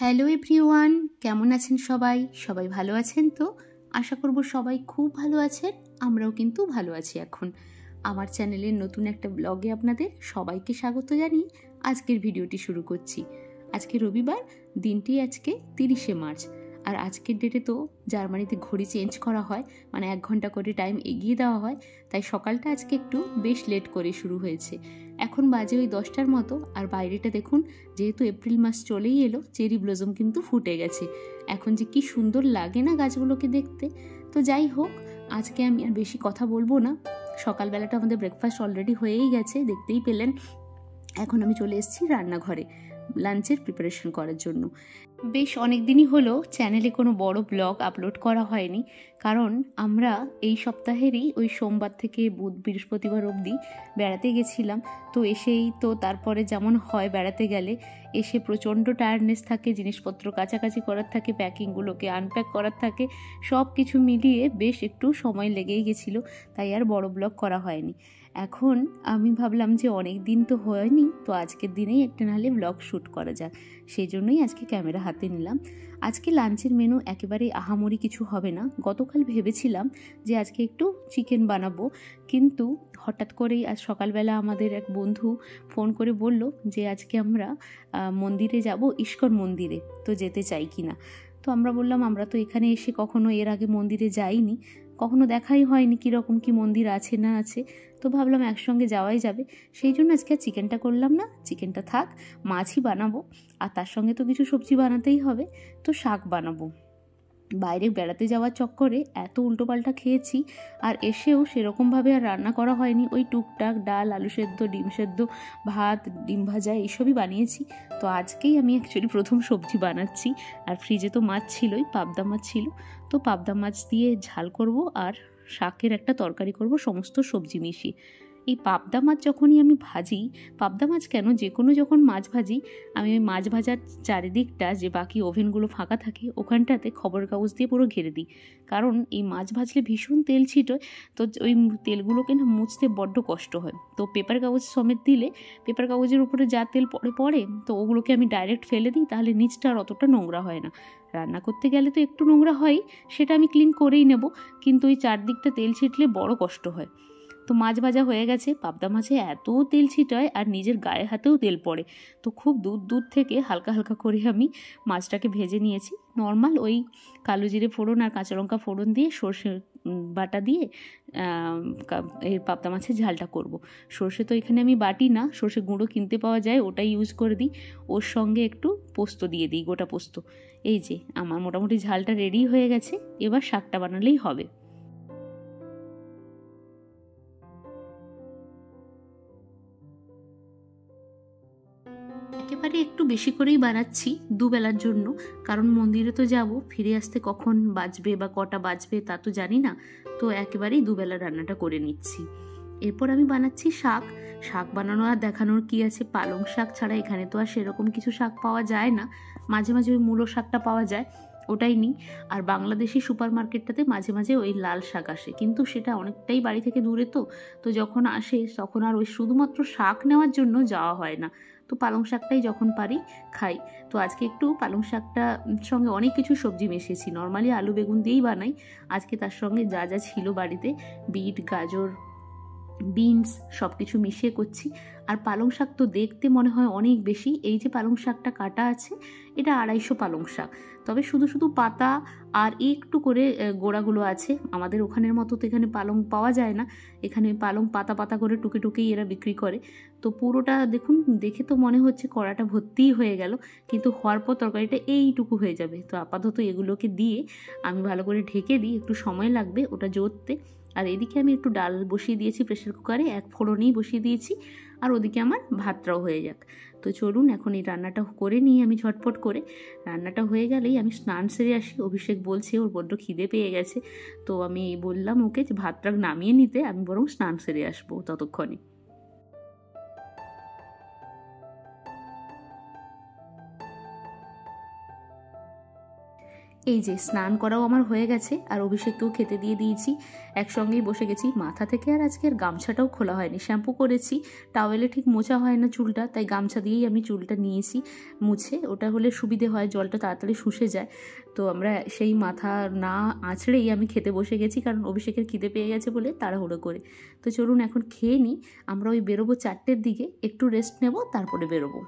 Hello everyone, কেমন আছেন সবাই? সবাই ভালো আছেন তো? আশা করব সবাই খুব ভালো আছেন। আমরাও কিন্তু ভালো আছি এখন। আমার চ্যানেলের নতুন একটা ব্লগে আপনাদের সবাইকে স্বাগত জানিয়ে আজকের ভিডিওটি শুরু করছি। আজকে রবিবার, দিনটি আজকে 30শে মার্চ। আর আজকের ডেটে তো জার্মানিতে ঘড়ি চেঞ্জ করা হয়, মানে 1 ঘন্টা করে টাইম এগিয়ে দেওয়া হয়, তাই সকালটা আজকে একটু বেশ লেট করে শুরু হয়েছে। এখন বাজে ওই 10টার মতো। আর বাইরেটা দেখুন, যেহেতু এপ্রিল মাস চলেই এলো, চেরি ব্লজম কিন্তু ফুটে গেছে। এখন যে কি সুন্দর লাগে না গাছগুলোকে দেখতে। তো যাই হোক, আজকে আমি আর বেশি কথা বলবো না। সকালবেলাটা আমাদের ব্রেকফাস্ট অলরেডি হয়েই গেছে, দেখতেই পেলেন। এখন আমি চলে এসেছি রান্নাঘরে লাঞ্চের প্রিপারেশন করার জন্য। বেশ অনেক দিনই হলো চ্যানেলে কোনো বড় ব্লগ আপলোড করা হয়নি, কারণ আমরা এই সপ্তাহেরই ওই সোমবার থেকে বৃহস্পতিবার অবধি বেড়াতে গেছিলাম। তো এসেই তো তারপরে যেমন হয় বেড়াতে গেলে, এসে প্রচণ্ড টায়ার্ডনেস থাকে, জিনিসপত্র কাছাকাছি করার থাকে, প্যাকিংগুলোকে আনপ্যাক করার থাকে, সব কিছু মিলিয়ে বেশ একটু সময় লেগেই গেছিলো, তাই আর বড় ব্লগ করা হয়নি। এখন আমি ভাবলাম যে অনেক দিন তো হয়নি, তো আজকের দিনেই একটা নাহলে ব্লগ শ্যুট করা যাক, সেই জন্যই আজকে ক্যামেরা হাতে নিলাম। আজকে লাঞ্চের মেনু একেবারে আহামরি কিছু হবে না। গতকাল ভেবেছিলাম যে আজকে একটু চিকেন বানাবো, কিন্তু হঠাৎ করেই আজ সকালবেলা আমাদের এক বন্ধু ফোন করে বলল যে আজকে আমরা মন্দিরে যাব, ইস্কন মন্দিরে, তো যেতে চাই কি না। তো আমরা বললাম আমরা তো এখানে এসে কখনো এর আগে মন্দিরে যাইনি, কখনো দেখাই হয়নি কীরকম কি মন্দির আছে না আছে, তো ভাবলাম একসঙ্গে যাওয়াই যাবে। সেই জন্য আজকে আর চিকেনটা করলাম না, চিকেনটা থাক, মাছই বানাবো। আর তার সঙ্গে তো কিছু সবজি বানাতেই হবে, তো শাক বানাবো। বাইরে বেড়াতে যাওয়ার চক্করে এত উল্টোপাল্টা খেয়েছি, আর এসেও সেরকমভাবে আর রান্না করা হয়নি। ওই টুকটাক ডাল, আলু সেদ্ধ, ডিম সেদ্ধ, ভাত, ডিম ভাজা এইসবই বানিয়েছি। তো আজকেই আমি অ্যাকচুয়ালি প্রথম সবজি বানাচ্ছি। আর ফ্রিজে তো মাছ ছিলই, পাবদা মাছ ছিল, তো পাবদা মাছ দিয়ে ঝাল করব আর শাকের একটা তরকারি করব সমস্ত সবজি মিশিয়ে। এই পাবদা মাছ যখনই আমি ভাজি, পাবদা মাছ কেন, যে কোনো যখন মাছ ভাজি, আমি ওই মাছ ভাজার চারিদিকটা যে বাকি ওভেনগুলো ফাঁকা থাকে ওখানটাতে খবরের কাগজ দিয়ে পুরো ঘিরে দিই। কারণ এই মাছ ভাজলে ভীষণ তেল ছিটোয়, তো ওই তেলগুলোকে না মুছতে বড্ড কষ্ট হয়। তো পেপার কাগজ সমেত দিলে পেপার কাগজের উপরে যা তেল পড়ে তো ওগুলোকে আমি ডাইরেক্ট ফেলে দিই, তাহলে নিচটা আর অতটা নোংরা হয় না। রান্না করতে গেলে তো একটু নোংরা হয়, সেটা আমি ক্লিন করেই নেব, কিন্তু ওই চারদিকটা তেল ছিটলে বড় কষ্ট হয়। তো মাছ ভাজা হয়ে গেছে। পাবদা মাছে এত তেল ছিটায় আর নিজের গায়ে হাতেও তেল পড়ে, তো খুব দূর থেকে হালকা হালকা করে আমি মাছটাকে ভেজে নিয়েছি। নর্মাল ওই কালো জিরে ফোড়ন আর কাঁচা লঙ্কা ফোড়ন দিয়ে সর্ষে বাটা দিয়ে এই পাবদা মাছের ঝালটা করব। সর্ষে তো এখানে আমি বাটি না, সর্ষে গুঁড়ো কিনতে পাওয়া যায়, ওটাই ইউজ করে দিই। ওর সঙ্গে একটু পোস্ত দিয়ে দিই, গোটা পোস্ত। এই যে আমার মোটামুটি ঝালটা রেডি হয়ে গেছে, এবার শাকটা বানালেই হবে। একেবারে একটু বেশি করেই বানাচ্ছি দুবেলার জন্য, কারণ মন্দিরে তো যাব, ফিরে আসতে কখন বাজবে বা কটা বাজবে তা তো জানি না, তো একেবারেই দুবেলা রান্নাটা করে নিচ্ছি। এরপর আমি বানাচ্ছি শাক। শাক বানানো আর দেখানোর কি আছে, পালং শাক ছাড়া এখানে তো আর সেরকম কিছু শাক পাওয়া যায় না। মাঝে মাঝে ওই মূলো শাকটা পাওয়া যায়, ওটাই নিই। আর বাংলাদেশি সুপার মার্কেটটাতে মাঝে মাঝে ওই লাল শাক আসে, কিন্তু সেটা অনেকটাই বাড়ি থেকে দূরে, তো যখন আসে তখন আর ওই শুধুমাত্র শাক নেওয়ার জন্য যাওয়া হয় না। তো পালং শাকটাই যখন পারি খাই। তো আজকে একটু পালং শাকটা সঙ্গে অনেক কিছু সবজি মিশিয়েছি, নর্মালি আলু বেগুন দিয়েই বানাই। আজকে তার সঙ্গে যা যা ছিল বাড়িতে, বিট, গাজর, বিনস সব কিছু মিশিয়ে করছি। আর পালং শাক তো দেখতে মনে হয় অনেক বেশি। এই যে পালং শাকটা কাটা আছে, এটা 250 পালং শাক, তবে শুধু শুধু পাতা আর একটু করে গোড়াগুলো আছে। আমাদের ওখানের মতো তো এখানে পালং পাওয়া যায় না, এখানে পালং পাতা পাতা করে টুকে টুকেই এরা বিক্রি করে। তো পুরোটা দেখুন, দেখে তো মনে হচ্ছে কড়াটা ভর্তিই হয়ে গেল, কিন্তু হওয়ার পর তরকারিটা এইটুকু হয়ে যাবে। তো আপাতত এগুলোকে দিয়ে আমি ভালো করে ঢেকে দিই, একটু সময় লাগবে ওটা জোরতে। আর এদিকে আমি একটু ডাল বসিয়ে দিয়েছি প্রেসার কুকারে, এক ফোড়নেই বসিয়ে দিয়েছি। আর ওদিকে আমার ভাতটাও হয়ে যাক। তো চলুন এখন এই রান্নাটা করে নিই আমি ঝটপট করে। রান্নাটা হয়ে গেলেই আমি স্নান সেরে আসি। অভিষেক বলছে ওর বড্ড খিদে পেয়ে গেছে, তো আমি বললাম ওকে যে ভাতটা নামিয়ে নিতে, আমি বরং স্নান সেরে আসবো ততক্ষণে। এই যে স্নান করাও আমার হয়ে গেছে আর অভিষেককেও খেতে দিয়ে দিয়েছি, একসঙ্গেই বসে গেছি। মাথা থেকে আর আজকের গামছাটাও খোলা হয়নি, শ্যাম্পু করেছি, টাওয়েলে ঠিক মোছা হয় না চুলটা, তাই গামছা দিয়েই আমি চুলটা নিয়েছি মুছে। ওটা হলে সুবিধে হয়, জলটা তাড়াতাড়ি শুষে যায়। তো আমরা সেই মাথা না আঁচড়েই আমি খেতে বসে গেছি, কারণ অভিষেকের খিদে পেয়ে গেছে বলে তাড়াহুড়ো করে। তো চলুন এখন খেয়ে নিই, আমরা ওই বেরোবো 4টের দিকে, একটু রেস্ট নেব তারপরে বেরোবো।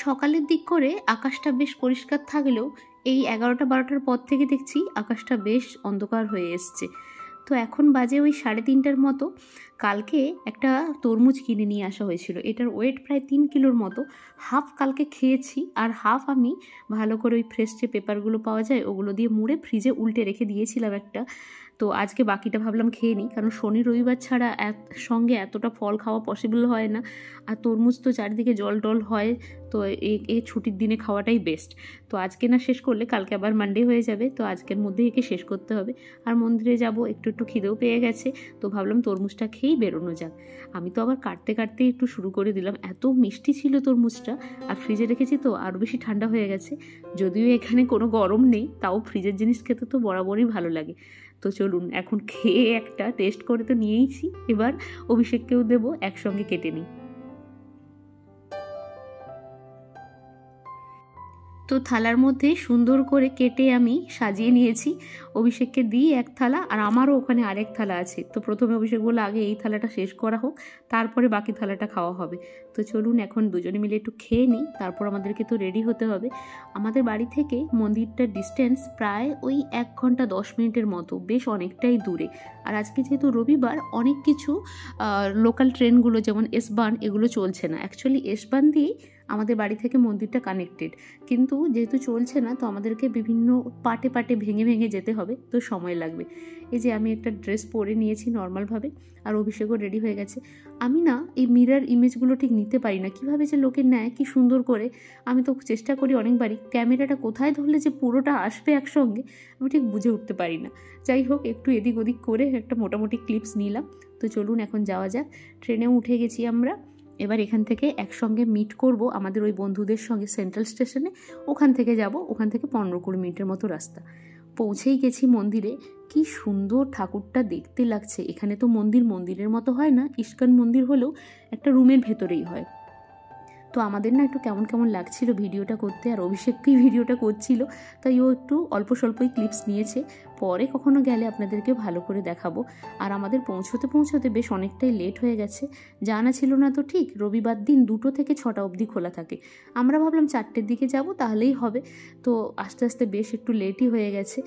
সকালের দিক করে আকাশটা বেশ পরিষ্কার থাকলেও এই 11টা 12টার পর থেকে দেখছি আকাশটা বেশ অন্ধকার হয়ে এসছে। তো এখন বাজে ওই 3:30টার মতো। কালকে একটা তরমুজ কিনে নিয়ে আসা হয়েছিল, এটার ওয়েট প্রায় 3 কিলোর মতো। হাফ কালকে খেয়েছি আর হাফ আমি ভালো করে ওই ফ্রেশ যে পেপারগুলো পাওয়া যায় ওগুলো দিয়ে মুড়ে ফ্রিজে উল্টে রেখে দিয়েছিলাম একটা। তো আজকে বাকিটা ভাবলাম খেয়ে নিই, কারণ শনি রবিবার ছাড়া সঙ্গে এতটা ফল খাওয়া পসিবল হয় না। আর তরমুজ তো চারিদিকে জল টল হয়, তো এই ছুটির দিনে খাওয়াটাই বেস্ট। তো আজকে না শেষ করলে কালকে আবার মানডে হয়ে যাবে, তো আজকের মধ্যেই একে শেষ করতে হবে। আর মন্দিরে যাব, একটু খিদেও পেয়ে গেছে, তো ভাবলাম তরমুজটা খেয়েই বেরোনো যাক। আমি তো আবার কাটতে কাটতে একটু শুরু করে দিলাম, এত মিষ্টি ছিল তরমুজটা। আর ফ্রিজে রেখেছি তো আরও বেশি ঠান্ডা হয়ে গেছে। যদিও এখানে কোনো গরম নেই, তাও ফ্রিজের জিনিস খেতে তো বরাবরই ভালো লাগে। তো চলুন এখন খেয়ে একটা টেস্ট করে তো নিয়েইছি, এবার অভিষেককেও দেবো, একসঙ্গে কেটে নিই। তো থালার মধ্যে সুন্দর করে কেটে আমি সাজিয়ে নিয়েছি, অভিষেককে দিই এক থালা, আর আমারও ওখানে আরেক থালা আছে। তো প্রথমে অভিষেক বললো আগে এই থালাটা শেষ করা হোক, তারপরে বাকি থালাটা খাওয়া হবে। তো চলুন এখন দুজনে মিলে একটু খেয়ে নিই, তারপর আমাদেরকে তো রেডি হতে হবে। আমাদের বাড়ি থেকে মন্দিরটার ডিস্টেন্স প্রায় ওই 1 ঘন্টা 10 মিনিটের মতো, বেশ অনেকটাই দূরে। আর আজকে যেহেতু রবিবার, অনেক কিছু লোকাল ট্রেনগুলো যেমন এসবান এগুলো চলছে না। অ্যাকচুয়ালি এসবান দিয়েই আমাদের বাড়ি থেকে মন্দিরটা কানেক্টেড, কিন্তু যেহেতু চলছে না তো আমাদেরকে বিভিন্ন পার্টে পার্টে ভেঙে ভেঙে যেতে হবে, তো সময় লাগবে। এই যে আমি একটা ড্রেস পরে নিয়েছি নর্মালভাবে, আর অভিষেকও রেডি হয়ে গেছে। আমি না এই মিরর ইমেজগুলো ঠিক নিতে পারি না, কীভাবে যে লোকে নেয় কি সুন্দর করে। আমি তো চেষ্টা করি অনেকবারই, ক্যামেরাটা কোথায় ধরলে যে পুরোটা আসবে একসঙ্গে আমি ঠিক বুঝে উঠতে পারি না। যাই হোক, একটু এদিক ওদিক করে একটা মোটামুটি ক্লিপস নিলাম। তো চলুন এখন যাওয়া যাক। ট্রেনেও উঠে গেছি আমরা, এবার এখান থেকে একসঙ্গে মিট করব আমাদের ওই বন্ধুদের সঙ্গে সেন্ট্রাল স্টেশনে। ওখান থেকে যাব, ওখান থেকে 15-20 মিনিটের মতো রাস্তা। পৌঁছেই গেছি মন্দিরে। কি সুন্দর ঠাকুরটা দেখতে লাগছে। এখানে তো মন্দিরের মতো হয় না, ইস্কন মন্দির হলেও একটা রুমের ভেতরেই হয়। তো আমাদের না একটু কেমন কেমন লাগছিল ভিডিওটা করতে, আর অভিষেককেই ভিডিওটা করছিল, তাই ও একটু অল্প স্বল্পই ক্লিপস নিয়েছে। পরে কখনো গেলে আপনাদেরকে ভালো করে দেখাবো। আর আমাদের পৌঁছতে বেশ অনেকটাই লেট হয়ে গেছে। জানা ছিল না তো ঠিক, রবিবার দিন 2টো থেকে 6টা অবধি খোলা থাকে। আমরা ভাবলাম 4টের দিকে যাব, তাহলেই হবে। তো আস্তে আস্তে বেশ একটু লেটই হয়ে গেছে।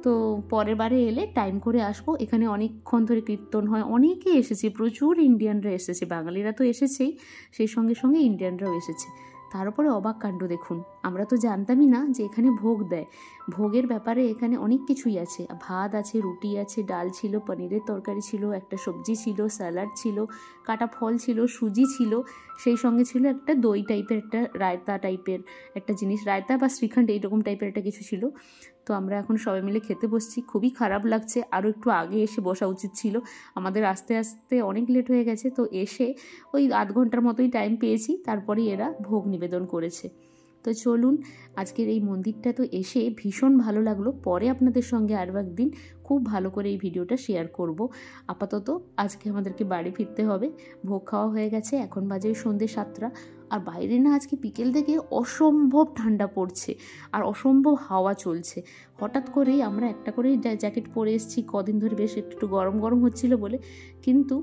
তো পরের বারে এলে টাইম করে আসবো। এখানে অনেকক্ষণ ধরে কীর্তন হয়, অনেকেই এসেছে, প্রচুর ইন্ডিয়ানরা এসেছে, বাঙালিরা তো এসেছেই, সেই সঙ্গে সঙ্গে ইন্ডিয়ানরাও এসেছে। তারপরে অবাক কাণ্ড দেখুন, আমরা তো জানতামই না যে এখানে ভোগ দেয়। ভোগের ব্যাপারে এখানে অনেক কিছুই আছে, ভাত আছে, রুটি আছে, ডাল ছিল, পনিরের তরকারি ছিল, একটা সবজি ছিল, স্যালাড ছিল, কাটা ফল ছিল, সুজি ছিল, সেই সঙ্গে ছিল একটা দই টাইপের, একটা রায়তা টাইপের একটা জিনিস, রায়তা বা শ্রীখণ্ড এইরকম টাইপের একটা কিছু ছিল। তো আমরা এখন সবাই মিলে খেতে বসছি। খুবই খারাপ লাগছে, আরও একটু আগে এসে বসা উচিত ছিল। আমাদের আস্তে আস্তে অনেক লেট হয়ে গেছে, তো এসে ওই আধ ঘন্টার মতোই টাইম পেয়েছি, তারপরে এরা ভোগ নিবেদন করেছে। তো চলুন, আজকের এই মন্দিরটা তো এসে ভীষণ ভালো লাগলো। পরে আপনাদের সঙ্গে আরও একদিন খুব ভালো করে এই ভিডিওটা শেয়ার করব। আপাতত আজকে আমাদেরকে বাড়ি ফিরতে হবে। ভোগ খাওয়া হয়ে গেছে, এখন বাজে সন্ধ্যে 7টা। আর বাইরে না আজকে বিকেল থেকে অসম্ভব ঠান্ডা পড়ছে আর অসম্ভব হাওয়া চলছে। হঠাৎ করেই আমরা একটা করেই জ্যাকেট পরে এসেছি, কদিন ধরে বেশ একটু গরম গরম হচ্ছিল বলে, কিন্তু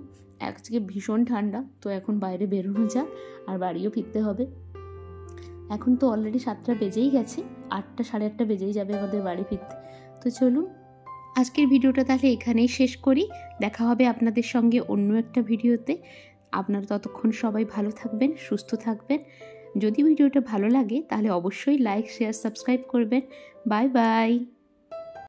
আজকে ভীষণ ঠান্ডা। তো এখন বাইরে বেরোনো যাক, আর বাড়িও ফিরতে হবে। এখন তো অলরেডি 7টা বেজেই গেছে, 8টা 8:30 বেজেই যাবে আমাদের বাড়ি ফিরতে। তো চলুন আজকের ভিডিওটা তাহলে এখানেই শেষ করি। দেখা হবে আপনাদের সঙ্গে অন্য একটা ভিডিওতে। আপনারা ততক্ষণ সবাই ভালো থাকবেন, সুস্থ থাকবেন। যদি ভিডিওটা ভালো লাগে তাহলে অবশ্যই লাইক, শেয়ার, সাবস্ক্রাইব করবেন। Bye bye.